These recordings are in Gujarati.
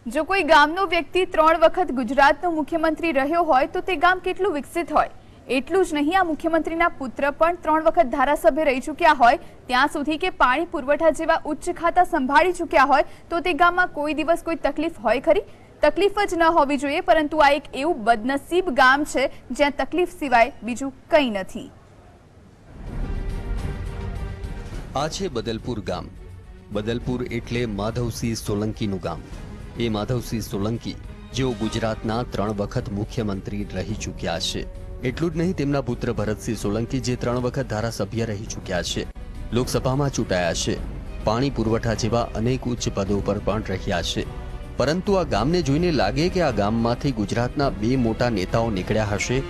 જો કોઈ ગામનો વ્યક્તિ 3 વખત ગુજરાતનો મુખ્યમંત્રી રહ્યો હોય તો તે ગામ કેટલું વિકસિત હોય। એટલું જ નહીં, આ મુખ્યમંત્રીના પુત્ર પણ 3 વખત ધારાસભ્ય રહી ચૂક્યા હોય, ત્યાં સુધી કે પાણી પુરવઠા જેવા ઉચ્ચ ખાતા સંભાળી ચૂક્યા હોય તો તે ગામમાં કોઈ દિવસ કોઈ તકલીફ હોય ખરી? તકલીફ જ ન હોવી જોઈએ, પરંતુ આ એક એવું બદનસીબ ગામ છે જ્યાં તકલીફ સિવાય બીજું કંઈ નથી। આ છે બદલપુર ગામ। બદલપુર એટલે માધવસિંહ સોલંકીનું ગામ। એ માધવસિંહ સોલંકી જેઓ ગુજરાતના 3 વખત મુખ્યમંત્રી રહી ચૂક્યા છે। એટલું જ નહીં, તેમના પુત્ર ભરતસિંહ સોલંકી જે 3 વખત ધારાસભ્ય રહી ચૂક્યા છે, લોકસભામાં ચૂંટાયા છે, પાણી પુરવઠા જેવા અનેક ઉચ્ચ પદો પર પણ રહ્યા છે। પરંતુ આ ગામને જોઈને લાગે કે આ ગામમાંથી ગુજરાતના 2 મોટા નેતાઓ નીકળ્યા હશે।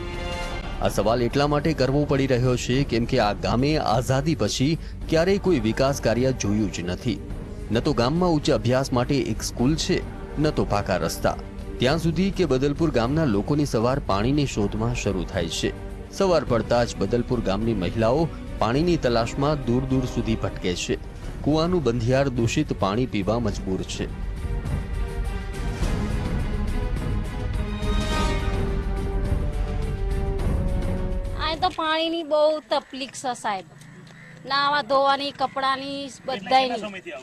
આ સવાલ એટલા માટે કરવો પડી રહ્યો છે કેમ કે આ ગામે આઝાદી પછી ક્યારેય કોઈ વિકાસ કાર્ય જોયું જ નથી। ન તો ગામમાં ઉચ્ચ અભ્યાસ માટે એક સ્કૂલ છે, ન તો પાકા રસ્તા। ત્યાં સુધી કે બદલપુર ગામના લોકોની સવાર પાણીની શોધમાં શરૂ થાય છે। સવાર પડતા જ બદલપુર ગામની મહિલાઓ પાણીની તલાશમાં દૂર દૂર સુધી ભટકે છે। કૂવાનું બંધિયાર દૂષિત પાણી પીવા મજબૂર છે। તો પાણીની બહુ તકલીફ છે સાહેબ, નાવા ધોવાની, કપડાની, બધાયની।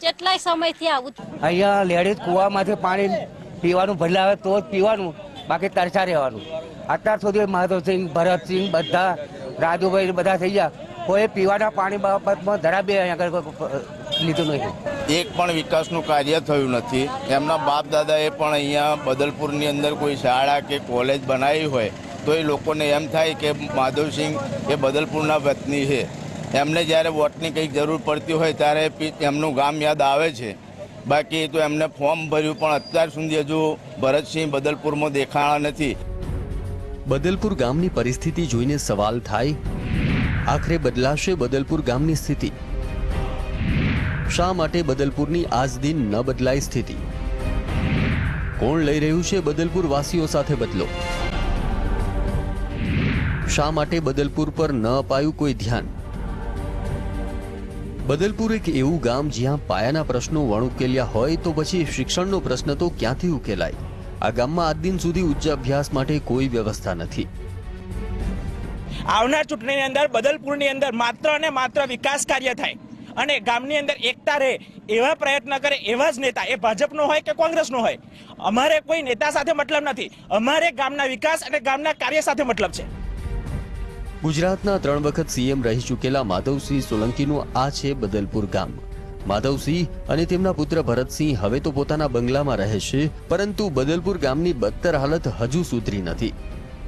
કેટલાય સમયથી આવું અહીંયા લેડીઝ કૂવામાંથી પાણી પીવાનું ભલે આવે તો જ પીવાનું, બાકી તરસા રહેવાનું। અત્યાર સુધી માધવસિંહ, ભરતસિંહ, બધા રાજુભાઈ બધા થઈ ગયા, કોઈ પીવાના પાણી બાબતમાં જરા બી અહીંયા લીધું નહીં। એક પણ વિકાસનું કાર્ય થયું નથી। એમના બાપ દાદાએ પણ અહીંયા બદલપુરની અંદર કોઈ શાળા કે કોલેજ બનાવી હોય તો એ લોકોને એમ થાય કે માધવસિંહ એ બદલપુરના વતની છે। એમને જ્યારે વોટની કંઈક જરૂર પડતી હોય ત્યારે એમનું ગામ યાદ આવે છે। બાકી તો એમને ફોર્મ ભર્યું પણ અત્યાર સુધી હજુ ભરતસિંહ બદલપુરમાં દેખાણા નથી। બદલપુર ગામની પરિસ્થિતિ જોઈને સવાલ થાય, આખરે બદલાશે બદલપુર ગામની સ્થિતિ? શા માટે બદલપુરની આજ દિન ન બદલાય સ્થિતિ? કોણ લઈ રહ્યું છે બદલપુર વાસીઓ સાથે બદલો? શા માટે બદલપુર પર ન અપાયું કોઈ ધ્યાન? બદલપુર એક એવું ગામ જ્યાં પાયાના પ્રશ્નો વણઉકેલ્યા હોય તો પછી શિક્ષણનો પ્રશ્ન તો ક્યાંથી ઉકેલાય? આ ગામમાં આજ દિન સુધી ઉચ્ચ અભ્યાસ માટે કોઈ વ્યવસ્થા નથી। આવનાર ચૂંટણીની અંદર બદલપુરની અંદર માત્ર અને માત્ર વિકાસ કાર્ય થાય અને ગામની અંદર એકતા રહે એવા પ્રયત્ન કરે એવા જ નેતા, એ ભાજપનો હોય કે કોંગ્રેસનો હોય, અમારે કોઈ નેતા સાથે મતલબ નથી। અમારે ગામના વિકાસ અને ગામના કાર્ય સાથે મતલબ છે। ગુજરાતના 3 વખત સીએમ રહી ચૂકેલા માધવસિંહ સોલંકીનું આ છે બદલપુર ગામ। માધવસિંહ અને તેમના પુત્ર ભરતસિંહ હવે તો પોતાના બંગલામાં રહે છે, પરંતુ બદલપુર ગામની બદતર હાલત હજુ સુધરી નથી।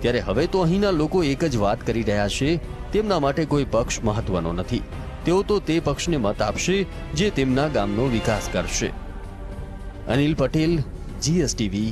ત્યારે હવે તો અહીંના લોકો એક જ વાત કરી રહ્યા છે, તેમના માટે કોઈ પક્ષ મહત્વનો નથી। તેઓ તો તે પક્ષને મત આપશે જે તેમના ગામનો વિકાસ કરશે। અનિલ પટેલ, GSTV,